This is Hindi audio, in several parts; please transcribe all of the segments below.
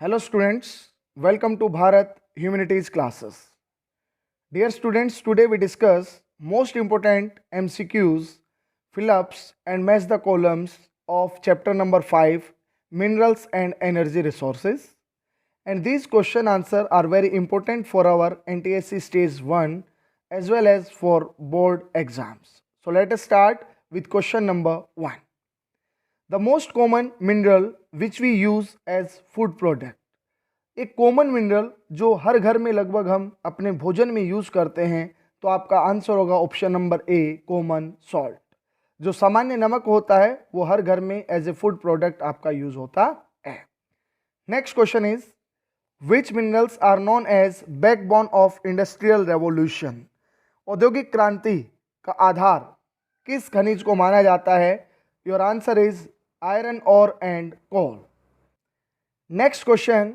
Hello students, welcome to Bharat Humanities classes. Dear students, today we discuss most important MCQs, fill-ups and match the columns of chapter number 5, Minerals and Energy Resources. And these question answers are very important for our NTSC stage 1 as well as for board exams. So let us start with question number 1. The most common mineral which we use as food product. एक कॉमन मिनरल जो हर घर में लगभग हम अपने भोजन में यूज़ करते हैं, तो आपका आंसर होगा option number A, common salt. जो सामान्य नमक होता है वो हर घर में एज ए फूड प्रोडक्ट आपका यूज होता है। Next question is which minerals are known as backbone of industrial revolution. औद्योगिक क्रांति का आधार किस खनिज को माना जाता है? योर आंसर इज आयरन और and coal. Next question,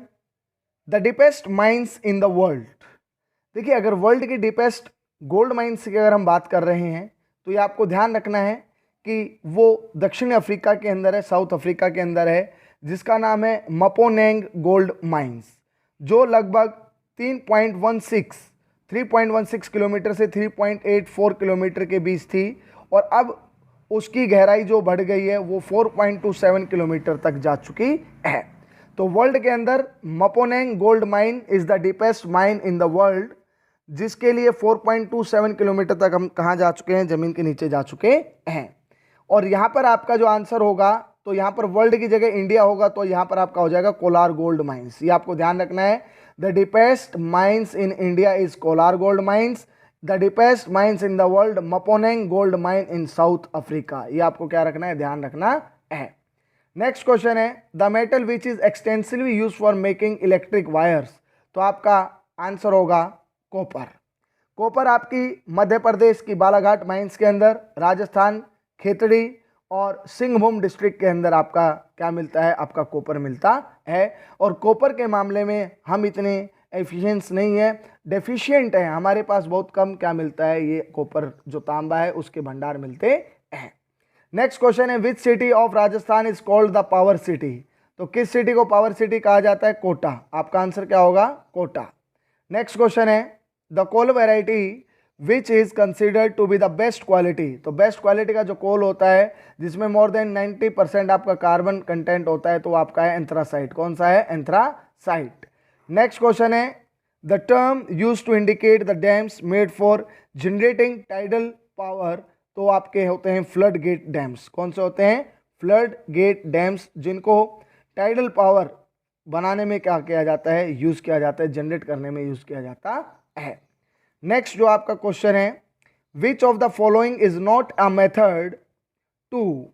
the deepest mines in the world. देखिए, अगर वर्ल्ड की डीपेस्ट गोल्ड माइंस की अगर हम बात कर रहे हैं तो ये आपको ध्यान रखना है कि वो दक्षिण अफ्रीका के अंदर है, साउथ अफ्रीका के अंदर है, जिसका नाम है मपोनेंग गोल्ड माइंस, जो लगभग 3.16 किलोमीटर से 3.84 किलोमीटर के बीच थी और अब उसकी गहराई जो बढ़ गई है वो 4.27 किलोमीटर तक जा चुकी है। तो वर्ल्ड के अंदर Mponeng gold mine is the deepest mine in the world, जिसके लिए 4.27 किलोमीटर तक हम कहाँ जा चुके हैं? ज़मीन के नीचे जा चुके हैं। और यहाँ पर आपका जो आंसर होगा, तो यहाँ पर वर्ल्ड की जगह इंडिया होगा, तो यहाँ पर आपका हो जाएगा कोलार गोल्ड माइंस। ये आपको ध्यान रखना है। The deepest mines in India is Kolar gold mines, the deepest mines in the world Mponeng gold mine in South Africa. ये आपको क्या रखना है? ध्यान रखना है। नेक्स्ट क्वेश्चन है the metal which is extensively use for making electric wires. तो आपका आंसर होगा कॉपर। कॉपर आपकी मध्य प्रदेश की बालाघाट माइंस के अंदर, राजस्थान खेतड़ी और सिंहभूम डिस्ट्रिक्ट के अंदर आपका क्या मिलता है? आपका कॉपर मिलता है। और कॉपर के मामले में हम इतने एफिशिएंट नहीं है, डेफिशिएंट है, हमारे पास बहुत कम क्या मिलता है? ये कॉपर जो तांबा है उसके भंडार मिलते हैं। नेक्स्ट क्वेश्चन है which city of Rajasthan is called the power city. तो किस सिटी को पावर सिटी कहा जाता है? कोटा। आपका आंसर क्या होगा? कोटा। नेक्स्ट क्वेश्चन है the coal variety which is considered to be the best quality. तो बेस्ट क्वालिटी का जो कोल होता है जिसमें मोर देन 90% आपका कार्बन कंटेंट होता है, तो आपका है एंथ्रासाइट। कौन सा है? एंथ्रासाइट। नेक्स्ट क्वेश्चन है the term use to indicate the dams made for generating tidal power. तो आपके होते हैं फ्लड गेट डैम्स। कौन से होते हैं? फ्लड गेट डैम्स, जिनको टाइडल पावर बनाने में क्या किया जाता है? यूज किया जाता है, जनरेट करने में यूज किया जाता है। नेक्स्ट जो आपका क्वेश्चन है which of the following is not a method to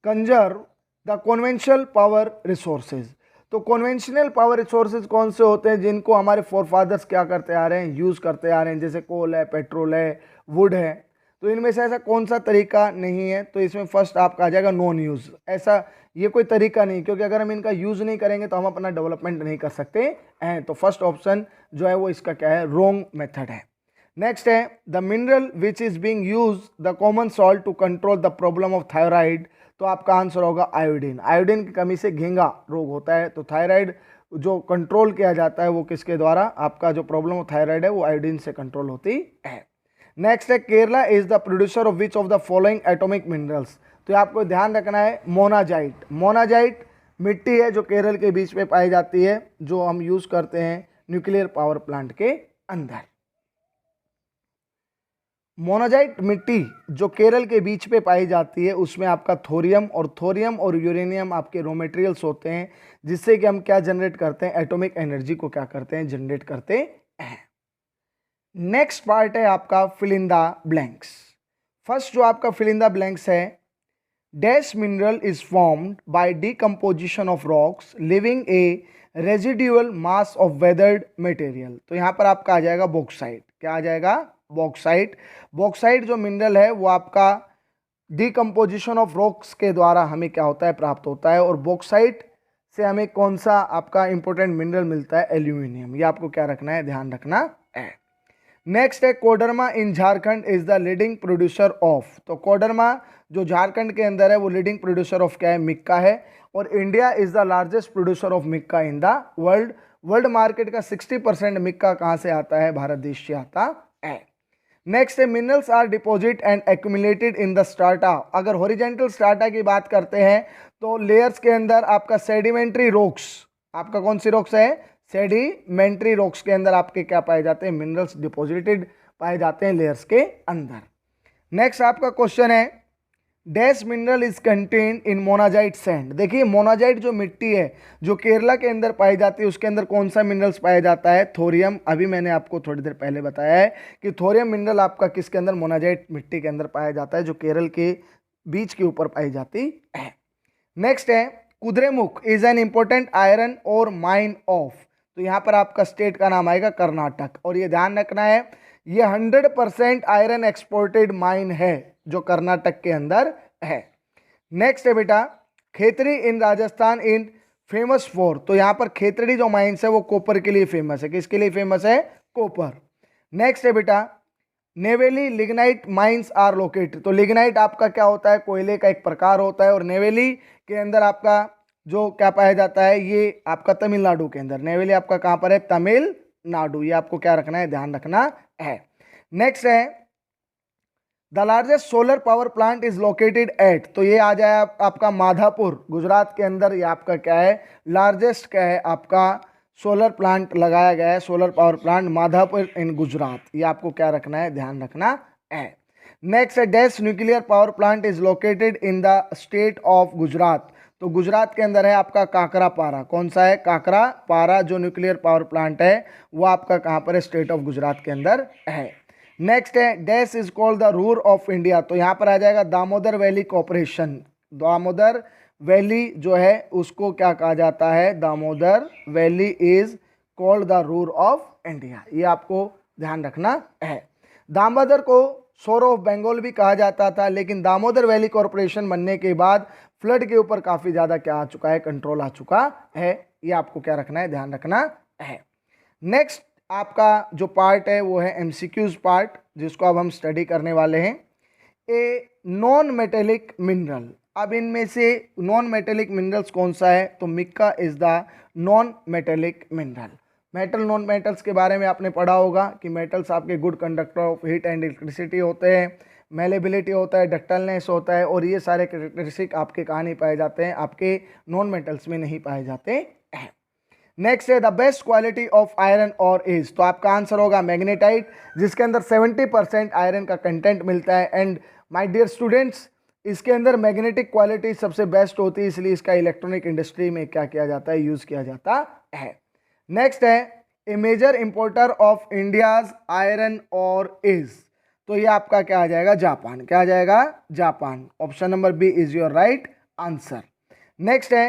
conserve the conventional power resources. तो कॉन्वेंशनल पावर रिसोर्सेज कौन से होते हैं जिनको हमारे फोरफादर्स क्या करते आ रहे हैं? यूज करते आ रहे हैं, जैसे कोल है, पेट्रोल है, वुड है। तो इनमें से ऐसा कौन सा तरीका नहीं है? तो इसमें फर्स्ट आपका आ जाएगा नॉन यूज। ऐसा ये कोई तरीका नहीं, क्योंकि अगर हम इनका यूज नहीं करेंगे तो हम अपना डेवलपमेंट नहीं कर सकते हैं। तो फर्स्ट ऑप्शन जो है वो इसका क्या है? रॉन्ग मेथड है। नेक्स्ट है the mineral which is being use the common salt to control the problem of thyroid. तो आपका आंसर होगा आयोडीन। आयोडीन की कमी से घेंगा रोग होता है, तो थायराइड जो कंट्रोल किया जाता है वो किसके द्वारा? आपका जो प्रॉब्लम ऑफ थायराइड है वो आयोडीन से कंट्रोल होती है। नेक्स्ट है Kerala is the producer of which of the following atomic minerals. तो आपको ध्यान रखना है मोनाजाइट। मोनाजाइट मिट्टी है जो केरल के बीच में पाई जाती है, जो हम यूज करते हैं न्यूक्लियर पावर प्लांट के अंदर। मोनाजाइट मिट्टी जो केरल के बीच पे पाई जाती है उसमें आपका थोरियम और यूरेनियम आपके रॉ मटेरियल्स होते हैं, जिससे कि हम क्या जनरेट करते हैं? एटॉमिक एनर्जी को क्या करते हैं? जनरेट करते हैं। नेक्स्ट पार्ट है आपका fill in the blanks. First जो आपका फिल इन द ब्लैंक्स है dash mineral is formed by decomposition of rocks leaving a residual mass of weathered material. तो यहाँ पर आपका आ जाएगा बॉक्साइट। क्या आ जाएगा? बॉक्साइट। बॉक्साइट जो मिनरल है वो आपका डिकम्पोजिशन ऑफ रॉक्स के द्वारा हमें क्या होता है? प्राप्त होता है। और बॉक्साइट से हमें कौन सा आपका इंपॉर्टेंट मिनरल मिलता है? एल्यूमिनियम। ये आपको क्या रखना है? ध्यान रखना है। नेक्स्ट है Koderma in Jharkhand is the leading producer of. तो कोडरमा जो झारखंड के अंदर है वो लीडिंग प्रोड्यूसर ऑफ क्या है, मिक्का है। और India is the largest producer of Mika in the world. World market का 60% मिक्का कहाँ से आता है, भारत देश से आता है। नेक्स्ट है minerals are deposit and accumulated in the strata. अगर हॉरिजेंटल स्ट्राटा की बात करते हैं तो लेयर्स के अंदर आपका सेडिमेंट्री रॉक्स, आपका कौन सी रॉक्स है, सेडिमेंट्री रॉक्स के अंदर आपके क्या पाए जाते हैं, मिनरल्स डिपॉजिटेड पाए जाते हैं लेयर्स के अंदर। नेक्स्ट आपका क्वेश्चन है dash mineral is contained in monazite sand. देखिए मोनाजाइट जो मिट्टी है जो केरला के अंदर पाई जाती है उसके अंदर कौन सा मिनरल्स पाया जाता है, थोरियम। अभी मैंने आपको थोड़ी देर पहले बताया है कि थोरियम मिनरल आपका किसके अंदर, मोनाजाइट मिट्टी के अंदर पाया जाता है जो केरल के बीच के ऊपर पाई जाती है। नेक्स्ट है Kudremukh is an important iron और माइन ऑफ। तो यहाँ पर आपका स्टेट का नाम आएगा कर्नाटक। और ये ध्यान रखना है ये 100% आयरन एक्सपोर्टेड माइन है जो कर्नाटक के अंदर है। नेक्स्ट है बेटा खेतड़ी इन राजस्थान इन फेमस फॉर। तो यहाँ पर खेतड़ी जो माइंस है वो कॉपर के लिए फेमस है। किसके लिए फेमस है, कॉपर। नेक्स्ट है बेटा Neyveli lignite mines are located. तो लिग्नाइट आपका क्या होता है, कोयले का एक प्रकार होता है। और नेवेली के अंदर आपका जो क्या पाया जाता है ये आपका तमिलनाडु के अंदर। नेवेली आपका कहाँ पर है, तमिलनाडु। ये आपको क्या रखना है, ध्यान रखना है। नेक्स्ट है the largest solar power plant is located at. तो ये आ जाए आपका माधापुर गुजरात के अंदर। ये आपका क्या है, लार्जेस्ट क्या है आपका सोलर प्लांट लगाया गया है, सोलर पावर प्लांट माधापुर इन गुजरात। ये आपको क्या रखना है, ध्यान रखना है। नेक्स्ट है dash nuclear power plant is located in the state of Gujarat. तो गुजरात के अंदर है आपका काकरापारा। कौन सा है, काकरापारा जो न्यूक्लियर पावर प्लांट है वो आपका कहाँ पर है, स्टेट ऑफ गुजरात के अंदर है। नेक्स्ट है dash is called the Ruhr of India. तो यहाँ पर आ जाएगा Damodar valley corporation. Damodar valley जो है उसको क्या कहा जाता है, Damodar valley is called the Ruhr of India. ये आपको ध्यान रखना है। दामोदर को सोर ऑफ बंगाल भी कहा जाता था, लेकिन दामोदर वैली कॉर्पोरेशन बनने के बाद फ्लड के ऊपर काफ़ी ज़्यादा क्या आ चुका है, कंट्रोल आ चुका है। ये आपको क्या रखना है, ध्यान रखना है। नेक्स्ट आपका जो पार्ट है वो है एमसीक्यूज पार्ट, जिसको अब हम स्टडी करने वाले हैं। A non metallic mineral. अब इनमें से नॉन मेटेलिक मिनरल्स कौन सा है, तो mica is the non metallic mineral. Metal non metals के बारे में आपने पढ़ा होगा कि मेटल्स आपके good conductor of heat and electricity होते हैं, मेलेबिलिटी होता है, डक्टाइलनेस होता है, और ये सारे कैरेक्टरिस्टिक आपके कहाँ नहीं पाए जाते हैं, आपके नॉन मेटल्स में नहीं पाए जाते हैं। नेक्स्ट है the best quality of iron ore is. तो आपका आंसर होगा मैग्नेटाइट, जिसके अंदर 70% आयरन का कंटेंट मिलता है। एंड माय डियर स्टूडेंट्स, इसके अंदर मैग्नेटिक क्वालिटी सबसे बेस्ट होती है, इसलिए इसका इलेक्ट्रॉनिक इंडस्ट्री में क्या किया जाता है, यूज़ किया जाता है। नेक्स्ट है a major importer of India's iron ore is. तो ये आपका क्या आ जाएगा, जापान। क्या आ जाएगा, Japan. Option number B is your right answer. Next है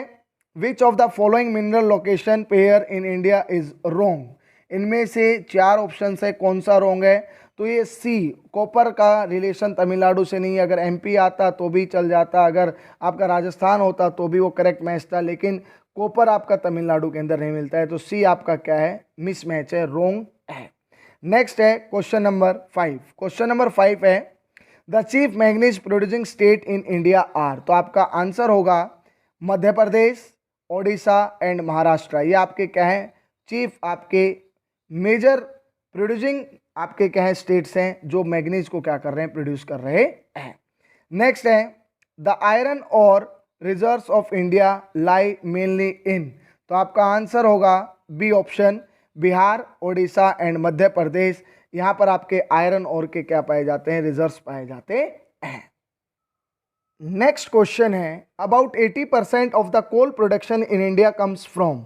which of the following mineral location pair in India is wrong. इनमें से 4 ऑप्शन है, कौन सा रॉन्ग है, तो ये सी कॉपर का रिलेशन तमिलनाडु से नहीं है। अगर एमपी आता तो भी चल जाता, अगर आपका राजस्थान होता तो भी वो करेक्ट मैच था, लेकिन कॉपर आपका तमिलनाडु के अंदर नहीं मिलता है, तो सी आपका क्या है, मिस मैच है, रॉन्ग है। नेक्स्ट है क्वेश्चन नंबर 5। क्वेश्चन नंबर 5 है the chief manganese producing state in India are. तो आपका आंसर होगा मध्य प्रदेश, ओडिशा एंड महाराष्ट्र। ये आपके क्या है, चीफ आपके मेजर प्रोड्यूसिंग आपके क्या है स्टेट्स हैं जो मैग्नीज को क्या कर रहे हैं, प्रोड्यूस कर रहे हैं। नेक्स्ट है the iron ore reserves of India lie mainly in. तो आपका आंसर होगा B option, Bihar, Odisha and Madhya Pradesh. यहाँ पर आपके आयरन और के क्या पाए जाते हैं, रिजर्व्स पाए जाते हैं। नेक्स्ट क्वेश्चन है about 80% of the coal production in India comes from.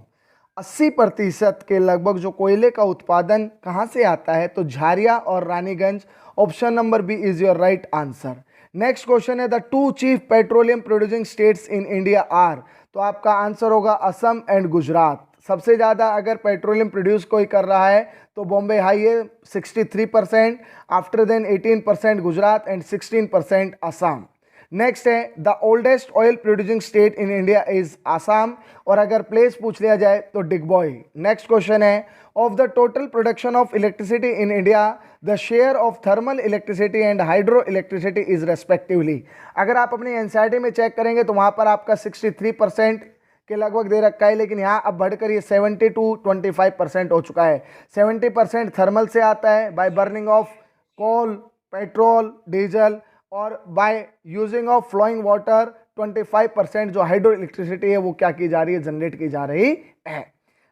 80% के लगभग जो कोयले का उत्पादन कहाँ से आता है, तो झारिया और Raniganj. Option number B is your right answer. Next question है the 2 chief petroleum producing states in India are. तो आपका आंसर होगा असम एंड गुजरात। सबसे ज़्यादा अगर पेट्रोलियम प्रोड्यूस कोई कर रहा है तो बॉम्बे हाई है 63%, after then 18% Gujarat and 16% Assam. Next है the oldest oil producing state in India is Assam, और अगर प्लेस पूछ लिया जाए तो डिगबॉय। नेक्स्ट क्वेश्चन है of the total production of electricity in India the share of thermal electricity and hydro electricity is respectively. अगर आप अपनी एनसीईआरटी में चेक करेंगे तो वहां पर आपका 63% के लगभग दे रखा है, लेकिन यहाँ अब बढ़कर ये 70 to 25% हो चुका है। 70% थर्मल से आता है by burning of coal, petrol, diesel, और by using of flowing water 25% जो हाइड्रो इलेक्ट्रिसिटी है वो क्या की जा रही है, जनरेट की जा रही है।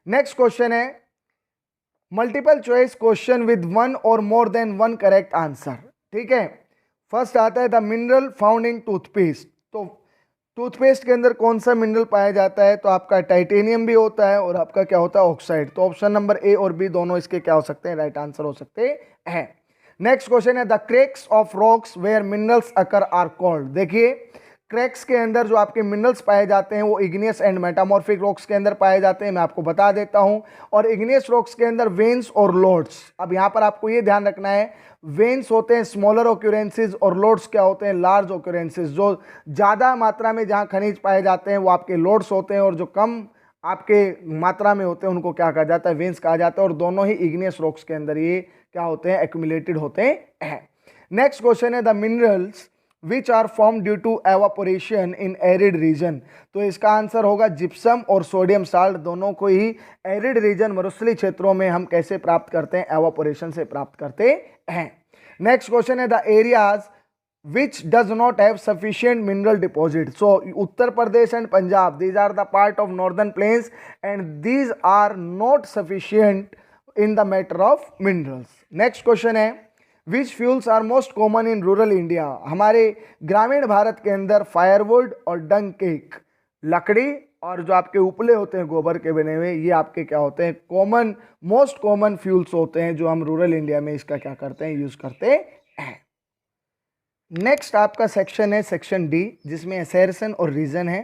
नेक्स्ट क्वेश्चन है multiple choice question with one or more than one correct answer. ठीक है, फर्स्ट आता है the mineral found in toothpaste. तो टूथपेस्ट के अंदर कौन सा मिनरल पाया जाता है, तो आपका टाइटेनियम भी होता है और आपका क्या होता है, ऑक्साइड। तो ऑप्शन नंबर ए और बी दोनों इसके क्या हो सकते हैं, राइट आंसर हो सकते हैं। नेक्स्ट क्वेश्चन है the cracks of rocks where minerals occur are called. देखिए क्रैक्स के अंदर जो आपके मिनरल्स पाए जाते हैं वो इग्नियस एंड मेटामॉर्फिक रॉक्स के अंदर पाए जाते हैं, मैं आपको बता देता हूं। और इग्नियस रॉक्स के अंदर वेन्स और लोड्स। अब यहां पर आपको ये ध्यान रखना है, वेन्स होते हैं स्मॉलर ऑक्यूरेंसेस और लोड्स क्या होते हैं, लार्ज ऑक्यूरेंसेस। जो ज़्यादा मात्रा में जहां खनिज पाए जाते हैं वो आपके लोड्स होते हैं, और जो कम आपके मात्रा में होते हैं उनको क्या कहा जाता है, वेन्स कहा जाता है। और दोनों ही इग्नियस रॉक्स के अंदर ये क्या होते हैं, एक्यूमुलेटेड होते हैं। नेक्स्ट क्वेश्चन है the minerals which are form due to evaporation in arid region. तो इसका आंसर होगा जिप्सम और सोडियम साल्ट, दोनों को ही एरिड रीजन मरुस्थलीय क्षेत्रों में हम कैसे प्राप्त करते हैं, एवापोरेशन से प्राप्त करते हैं। नेक्स्ट क्वेश्चन है the areas which does not have sufficient mineral deposit. So Uttar Pradesh and Punjab, these are the part of northern plains and these are not sufficient in the matter of minerals. Next question है which fuels are most common in rural India. हमारे ग्रामीण भारत के अंदर फायरवुड और डंग केक, लकड़ी और जो आपके उपले होते हैं गोबर के बने हुए, ये आपके क्या होते हैं, कॉमन मोस्ट कॉमन फ्यूल्स होते हैं जो हम रूरल इंडिया में इसका क्या करते हैं, यूज करते हैं। नेक्स्ट आपका सेक्शन है सेक्शन डी, जिसमें असर्शन और रीजन है।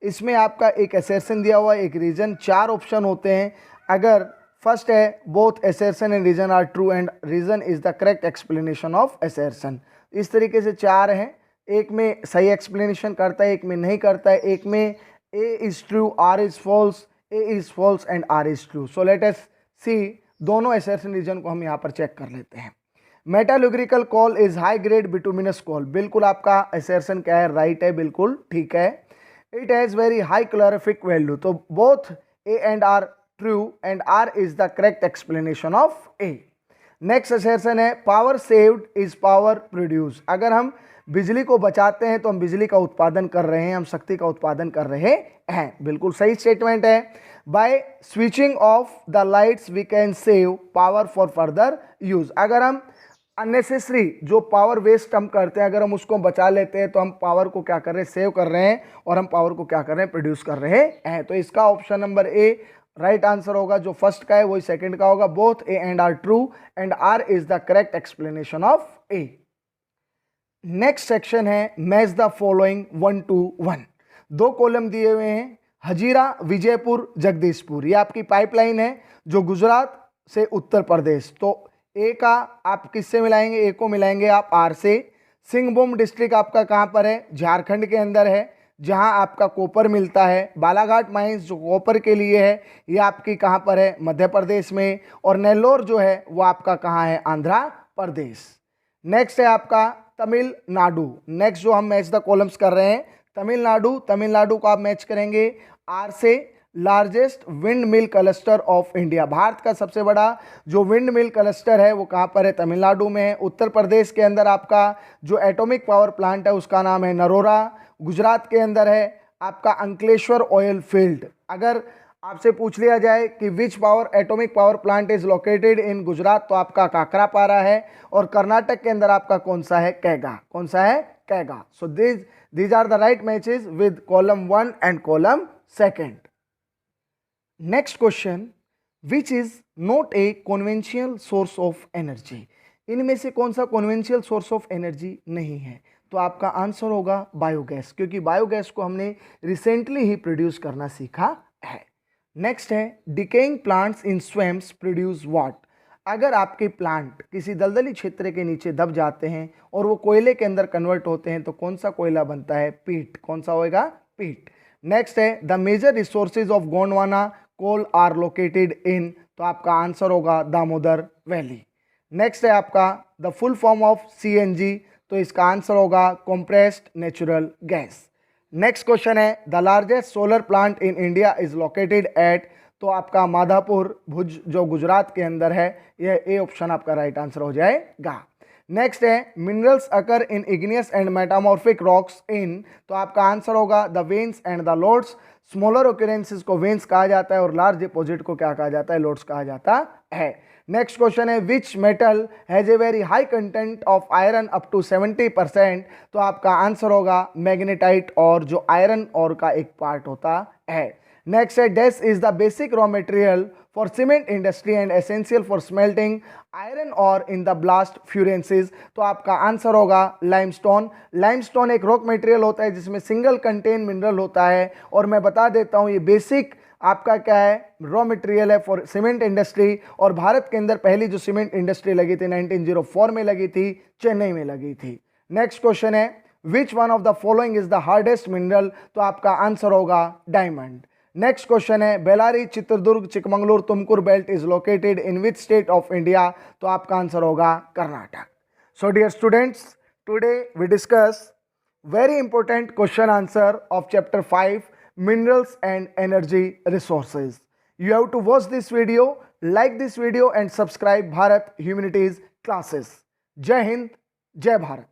इसमें आपका एक असर्शन दिया हुआ है, एक रीजन। 4 ऑप्शन होते हैं। अगर फर्स्ट है both assertion and reason are true and reason is the correct explanation of assertion. इस तरीके से 4 हैं, एक में सही एक्सप्लेनेशन करता है, एक में नहीं करता है, एक में A is true, R is false, A is false and R is true. So let us see दोनों असर्शन रीजन को हम यहाँ पर चेक कर लेते हैं। Metallurgical coal is high grade bituminous coal. बिल्कुल आपका असर्शन क्या है, राइट है, बिल्कुल ठीक है। It has very high calorific value. तो both A and R true and R is the correct explanation of A. Next assertion है power saved is power produce. अगर हम बिजली को बचाते हैं तो हम बिजली का उत्पादन कर रहे हैं, हम शक्ति का उत्पादन कर रहे हैं। बिल्कुल सही स्टेटमेंट है। By switching off the lights we can save power for further use. अगर हम अननेसेसरी जो पावर वेस्ट हम करते हैं, अगर हम उसको बचा लेते हैं तो हम पावर को क्या कर रहे हैं, सेव कर रहे हैं, और हम पावर को क्या कर रहे हैं, प्रोड्यूस कर रहे हैं। तो इसका option number A right answer होगा। जो फर्स्ट का है वही सेकंड का होगा। Both A and R true and R is the correct explanation of A. Next section है match the following 1 to 1। 2 column दिए हुए हैं, हजीरा, विजयपुर, जगदीशपुर। ये आपकी पाइपलाइन है जो गुजरात से उत्तर प्रदेश। तो ए का आप किससे मिलाएंगे, ए को मिलाएंगे आप आर से। सिंहभूम डिस्ट्रिक्ट आपका कहाँ पर है, झारखंड के अंदर है, जहाँ आपका कॉपर मिलता है। बालाघाट माइंस जो कॉपर के लिए है, ये आपकी कहाँ पर है, मध्य प्रदेश में। और नेल्लोर जो है वो आपका कहाँ है, आंध्र प्रदेश। नेक्स्ट है आपका तमिलनाडु। नेक्स्ट जो हम मैच द कॉलम्स कर रहे हैं तमिलनाडु, तमिलनाडु को आप मैच करेंगे आर से। Largest wind mill cluster of India, Bharat का सबसे बड़ा जो विंड मिल क्लस्टर है वो कहाँ पर है, तमिलनाडु में है। उत्तर प्रदेश के अंदर आपका जो एटॉमिक पावर प्लांट है उसका नाम है नरोरा। गुजरात के अंदर है आपका अंकलेश्वर ऑयल फील्ड। अगर आपसे पूछ लिया जाए कि which power atomic power plant is located इन गुजरात, तो आपका काकरापारा है। और कर्नाटक के अंदर आपका कौन सा है, कैगा। कौन सा है, कैगा। सो these are the right matches with column 1 and column 2. Next question, which is not a conventional source of energy? इनमें से कौन सा conventional source of energy नहीं है? तो आपका आंसर होगा बायोगैस, क्योंकि बायोगैस को हमने रिसेंटली ही प्रोड्यूस करना सीखा है। नेक्स्ट है decaying plants in swamps produce what. अगर आपके प्लांट किसी दलदली क्षेत्र के नीचे दब जाते हैं और वो कोयले के अंदर कन्वर्ट होते हैं तो कौन सा कोयला बनता है? पीट। कौन सा होएगा? पीट। नेक्स्ट है the major resources of Gondwana coal are located in, तो आपका आंसर होगा दामोदर वैली। नेक्स्ट है आपका the full form of CNG, तो इसका आंसर होगा compressed natural gas. Next question है the largest solar plant in India is located at, तो आपका माधापुर भुज जो गुजरात के अंदर है, यह ए ऑप्शन आपका राइट आंसर हो जाएगा। नेक्स्ट है minerals occur in igneous and metamorphic rocks in, तो आपका आंसर होगा the veins and the lodes. Smaller occurrences को वेन्स कहा जाता है और लार्ज डिपॉजिट को क्या कहा जाता है? लोड्स कहा जाता है। नेक्स्ट क्वेश्चन है which metal has a very high content of iron up to 70%, तो आपका आंसर होगा मैग्नेटाइट, और जो आयरन और का एक पार्ट होता है। नेक्स्ट है dash is the basic raw material for cement industry and essential for smelting iron और इन द ब्लास्ट फ्यूरेंसेस, तो आपका आंसर होगा लाइमस्टोन। लाइमस्टोन एक रॉक मटेरियल होता है जिसमें सिंगल कंटेन मिनरल होता है, और मैं बता देता हूँ ये बेसिक आपका क्या है? रॉ मटेरियल है फॉर सीमेंट इंडस्ट्री। और भारत के अंदर पहली जो सीमेंट इंडस्ट्री लगी थी 1904 में लगी थी, चेन्नई में लगी थी। नेक्स्ट क्वेश्चन है which one of the following is the hardest mineral, तो आपका आंसर होगा डायमंड। नेक्स्ट क्वेश्चन है Bellary Chitradurga Chikkamagaluru Tumkur belt is located in which state of India, तो आपका आंसर होगा Karnataka. So dear students, today we discuss very important question answer of chapter 5 minerals and energy resources. You have to watch this video, like this video and subscribe Bharat Humanities classes. Jai Hind, Jai Bharat.